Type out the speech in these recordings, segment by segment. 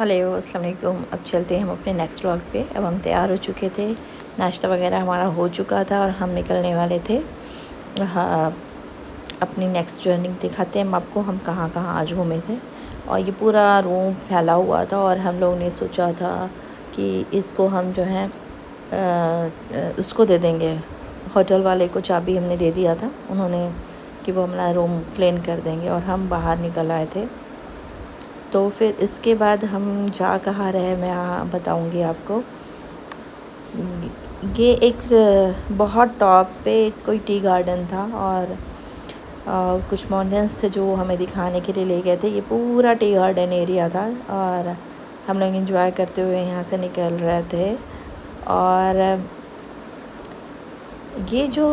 Hello अस्सलाम वालेकुम। अब चलते हैं हम अपने नेक्स्ट व्लॉग पे। अब हम तैयार हो चुके थे, नाश्ता वगैरह हमारा हो चुका था और हम निकलने वाले थे। हाँ, अपनी नेक्स्ट जर्नी दिखाते हैं हम आपको, हम कहाँ कहाँ आज घूमे थे। और ये पूरा रूम फैला हुआ था और हम लोग ने सोचा था कि इसको हम जो है उसको दे देंगे, होटल वाले को चाबी हमने दे दिया था उन्होंने कि वो हमारा रूम क्लीन कर देंगे, और हम बाहर निकल आए थे। तो फिर इसके बाद हम जा कहाँ रहे मैं बताऊंगी आपको। ये एक बहुत टॉप पे कोई टी गार्डन था और कुछ माउंटेन्स थे जो हमें दिखाने के लिए ले गए थे। ये पूरा टी गार्डन एरिया था और हम लोग एंजॉय करते हुए यहाँ से निकल रहे थे। और ये जो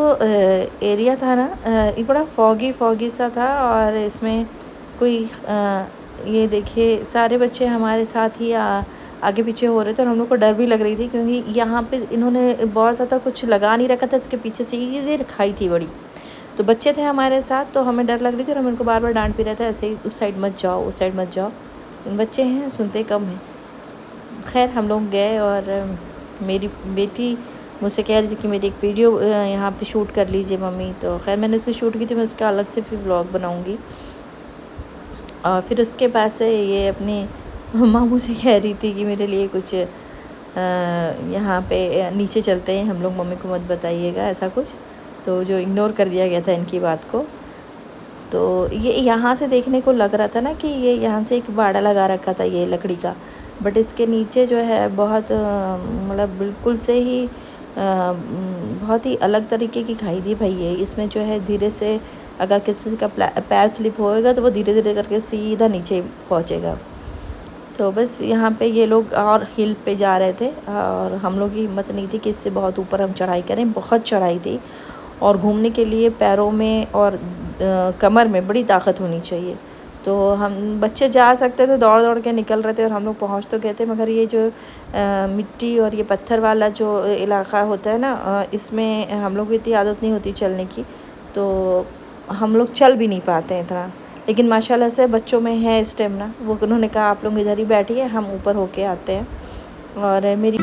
एरिया था ना, ये बड़ा फॉगी सा था और इसमें कोई ये देखिए सारे बच्चे हमारे साथ ही आगे पीछे हो रहे थे और हम लोग को डर भी लग रही थी क्योंकि यहाँ पे इन्होंने बहुत ज़्यादा कुछ लगा नहीं रखा था, इसके पीछे सीधे रखाई थी बड़ी। तो बच्चे थे हमारे साथ तो हमें डर लग रही थी और हम उनको बार बार डांट भी रहे थे, ऐसे ही उस साइड मत जाओ, उस साइड मत जाओ। बच्चे हैं, सुनते कम हैं। खैर हम लोग गए और मेरी बेटी मुझसे कह रही थी कि मेरी एक वीडियो यहाँ पे शूट कर लीजिए मम्मी। तो खैर मैंने उसकी शूट की थी, मैं उसका अलग से फिर व्लॉग बनाऊँगी। और फिर उसके बाद से ये अपने मामू से कह रही थी कि मेरे लिए कुछ यहाँ पे नीचे चलते हैं हम लोग, मम्मी को मत बताइएगा ऐसा कुछ। तो जो इग्नोर कर दिया गया था इनकी बात को। तो ये यहाँ से देखने को लग रहा था ना कि ये यहाँ से एक बाड़ा लगा रखा था ये लकड़ी का, बट इसके नीचे जो है बहुत मतलब बिल्कुल से ही बहुत ही अलग तरीके की खाई थी भाई। ये इसमें जो है धीरे से अगर किसी का पैर स्लिप होएगा तो वो धीरे धीरे करके सीधा नीचे पहुँचेगा। तो बस यहाँ पे ये लोग और हिल पे जा रहे थे और हम लोग की हिम्मत नहीं थी कि इससे बहुत ऊपर हम चढ़ाई करें। बहुत चढ़ाई थी और घूमने के लिए पैरों में और कमर में बड़ी ताकत होनी चाहिए। तो हम बच्चे जा सकते थे, दौड़ दौड़ के निकल रहे थे और हम लोग पहुँच तो गए थे, मगर ये जो मिट्टी और ये पत्थर वाला जो इलाका होता है ना, इसमें हम लोग को इतनी आदत नहीं होती चलने की, तो हम लोग चल भी नहीं पाते हैं इतना। लेकिन माशाल्लाह से बच्चों में है स्टेमिना। वो उन्होंने कहा आप लोग इधर ही बैठिए, हम ऊपर होके आते हैं। और मेरी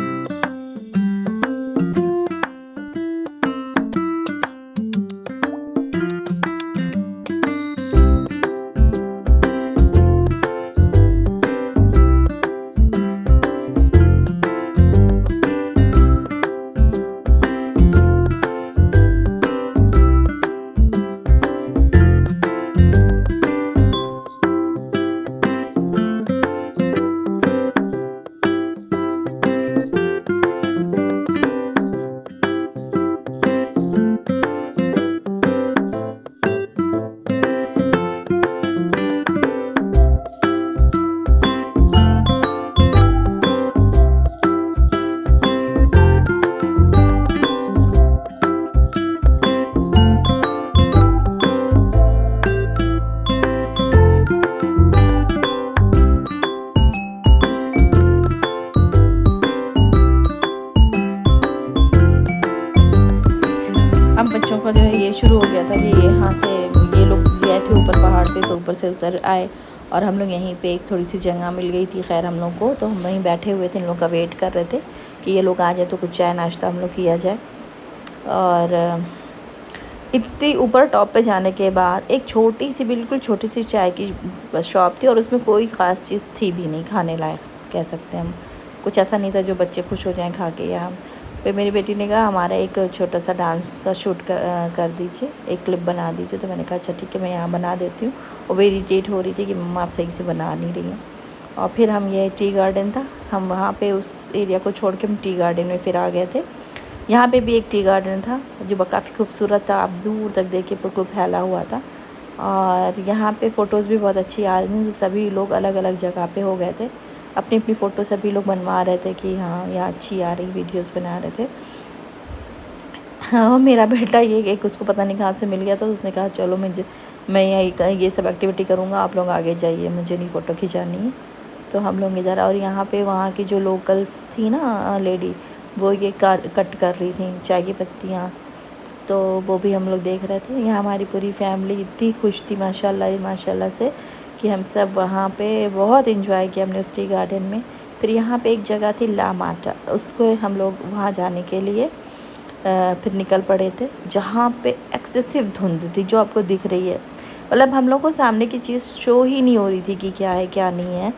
अब बच्चों का जो है ये शुरू हो गया था कि यहाँ से ये लोग गए थे ऊपर पहाड़ पे, तो ऊपर से उतर आए और हम लोग यहीं पे एक थोड़ी सी जगह मिल गई थी खैर हम लोग को, तो हम वहीं बैठे हुए थे, इन लोग का वेट कर रहे थे कि ये लोग आ जाए तो कुछ चाय नाश्ता हम लोग किया जाए। और इतनी ऊपर टॉप पे जाने के बाद एक छोटी सी, बिल्कुल छोटी सी चाय की बस शॉप थी और उसमें कोई ख़ास चीज़ थी भी नहीं खाने लायक, कह सकते हैं हम। कुछ ऐसा नहीं था जो बच्चे खुश हो जाएं खा के। यहाँ पे मेरी बेटी ने कहा हमारा एक छोटा सा डांस का शूट कर दीजिए, एक क्लिप बना दीजिए। तो मैंने कहा अच्छा ठीक है मैं यहाँ बना देती हूँ। वो भी इरिटेट हो रही थी कि मम्मा आप सही से बना नहीं रही हैं। और फिर हम, ये टी गार्डन था, हम वहाँ पे उस एरिया को छोड़ के हम टी गार्डन में फिर आ गए थे। यहाँ पे भी एक टी गार्डन था जो काफ़ी खूबसूरत था, आप दूर तक देखिए बिल्कुल फैला हुआ था। और यहाँ पे फ़ोटोज़ भी बहुत अच्छी आ रही थी, जो सभी लोग अलग अलग जगह पे हो गए थे, अपनी अपनी फ़ोटो सभी लोग बनवा रहे थे कि हाँ यहाँ अच्छी आ रही, वीडियोस बना रहे थे। हाँ, मेरा बेटा ये एक उसको पता नहीं कहाँ से मिल गया था, तो उसने कहा चलो मैं ये सब एक्टिविटी करूँगा, आप लोग आगे जाइए, मुझे नहीं फ़ोटो खिंचानी है। तो हम लोग इधर, और यहाँ पे वहाँ की जो लोकल्स थी ना लेडी, वो ये कट कर रही थी चाय की पत्तियाँ, तो वो भी हम लोग देख रहे थे। यहाँ हमारी पूरी फैमिली इतनी खुश थी माशाल्लाह माशाल्लाह से कि हम सब वहाँ पे बहुत एंजॉय किया हमने उस टी गार्डन में। फिर यहाँ पे एक जगह थी ला माटा, उसको हम लोग वहाँ जाने के लिए फिर निकल पड़े थे, जहाँ पे एक्सेसिव धुंध थी जो आपको दिख रही है। मतलब हम लोग को सामने की चीज़ शो ही नहीं हो रही थी कि क्या है क्या नहीं है।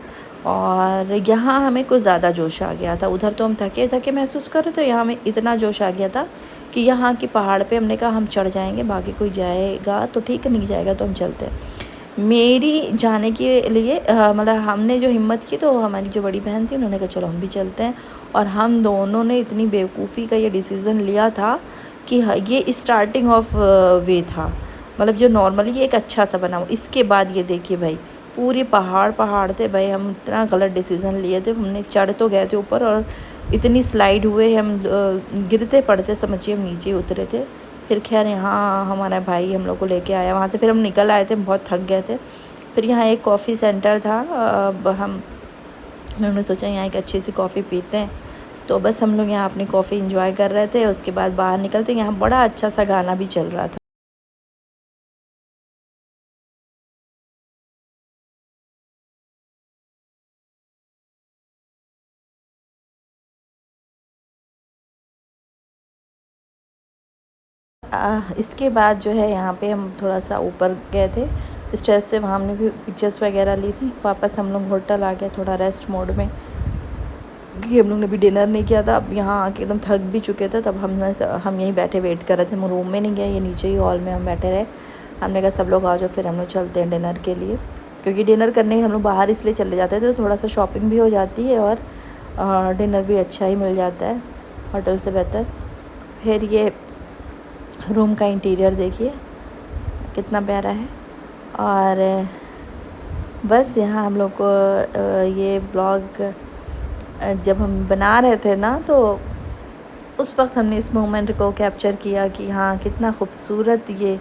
और यहाँ हमें कुछ ज़्यादा जोश आ गया था। उधर तो हम थके थके महसूस कर रहे थे, यहाँ हमें इतना जोश आ गया था कि यहाँ की पहाड़ पे हमने कहा हम चढ़ जाएंगे, बाकी कोई जाएगा तो ठीक है, नहीं जाएगा तो हम चलते हैं। मेरी जाने के लिए मतलब हमने जो हिम्मत की, तो हमारी जो बड़ी बहन थी उन्होंने कहा चलो हम भी चलते हैं। और हम दोनों ने इतनी बेवकूफ़ी का ये डिसीज़न लिया था कि ये स्टार्टिंग ऑफ वे था, मतलब जो नॉर्मली एक अच्छा सा बना हुआ। इसके बाद ये देखिए भाई पूरे पहाड़ थे भाई, हम इतना गलत डिसीज़न लिए थे। हमने चढ़ तो गए थे ऊपर और इतनी स्लाइड हुए हम, गिरते पड़ते समझिए हम नीचे उतरे थे। फिर खैर यहाँ हमारा भाई हम लोग को लेके आया वहाँ से, फिर हम निकल आए थे, बहुत थक गए थे। फिर यहाँ एक कॉफ़ी सेंटर था, अब हमने सोचा यहाँ एक अच्छी सी कॉफ़ी पीते हैं, तो बस हम लोग यहाँ अपनी कॉफ़ी इंजॉय कर रहे थे। उसके बाद बाहर निकलते, यहाँ बड़ा अच्छा सा गाना भी चल रहा था। इसके बाद जो है यहाँ पे हम थोड़ा सा ऊपर गए थे स्टेज से, वहाँ हमने भी पिक्चर्स वगैरह ली थी। वापस हम लोग होटल आ गए थोड़ा रेस्ट मोड में, क्योंकि हम लोग ने भी डिनर नहीं किया था। अब यहाँ आके एकदम थक भी चुके थे, तब हम यहीं बैठे वेट कर रहे थे। हम रूम में नहीं गए, ये नीचे ही हॉल में हम बैठे रहे। हमने कहा सब लोग आ जाओ, फिर हम लोग चलते हैं डिनर के लिए, क्योंकि डिनर करने हम लोग बाहर इसलिए चले जाते थे, तो थोड़ा सा शॉपिंग भी हो जाती है और डिनर भी अच्छा ही मिल जाता है होटल से बेहतर। फिर ये रूम का इंटीरियर देखिए कितना प्यारा है। और बस यहाँ हम लोग को ये ब्लॉग जब हम बना रहे थे ना, तो उस वक्त हमने इस मोमेंट को कैप्चर किया कि हाँ कितना खूबसूरत ये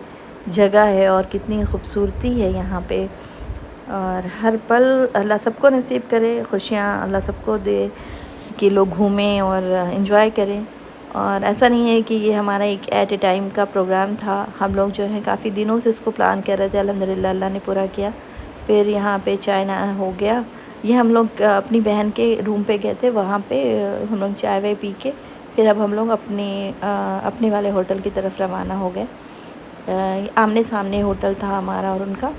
जगह है और कितनी खूबसूरती है यहाँ पे। और हर पल अल्लाह सबको नसीब करे, खुशियाँ अल्लाह सबको दे कि लोग घूमें और इन्जॉय करें। और ऐसा नहीं है कि ये हमारा एक एट ए टाइम का प्रोग्राम था, हम लोग जो है काफ़ी दिनों से इसको प्लान कर रहे थे। अल्हम्दुलिल्लाह अल्लाह ने पूरा किया। फिर यहाँ पे चाय ना हो गया, ये हम लोग अपनी बहन के रूम पे गए थे, वहाँ पे हम लोग चाय वाय पी के फिर अब हम लोग अपने वाले होटल की तरफ रवाना हो गए। आमने सामने होटल था हमारा और उनका,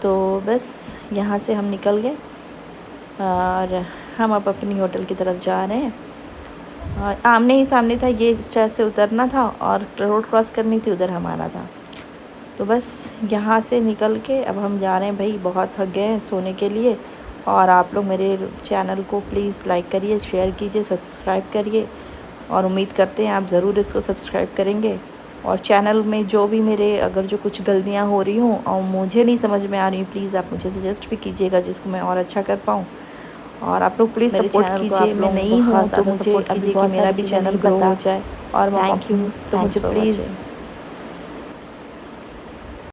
तो बस यहाँ से हम निकल गए और हम अब अपनी होटल की तरफ जा रहे हैं। आमने ही सामने था, ये स्टेज से उतरना था और रोड क्रॉस करनी थी, उधर हमारा था। तो बस यहाँ से निकल के अब हम जा रहे हैं भाई, बहुत थक गए हैं सोने के लिए। और आप लोग मेरे चैनल को प्लीज़ लाइक करिए, शेयर कीजिए, सब्सक्राइब करिए, और उम्मीद करते हैं आप ज़रूर इसको सब्सक्राइब करेंगे। और चैनल में जो भी मेरे अगर जो कुछ गलतियाँ हो रही हों और मुझे नहीं समझ में आ रही, प्लीज़ आप मुझे सजेस्ट भी कीजिएगा जिसको मैं और अच्छा कर पाऊँ। और आप लोग प्लीज़ सपोर्ट कीजिए, मैं नहीं हूँ तो मुझे कीजिए कि मेरा भी चैनल ग्रो हो जाए। और थैंक यू, तो मुझे प्लीज़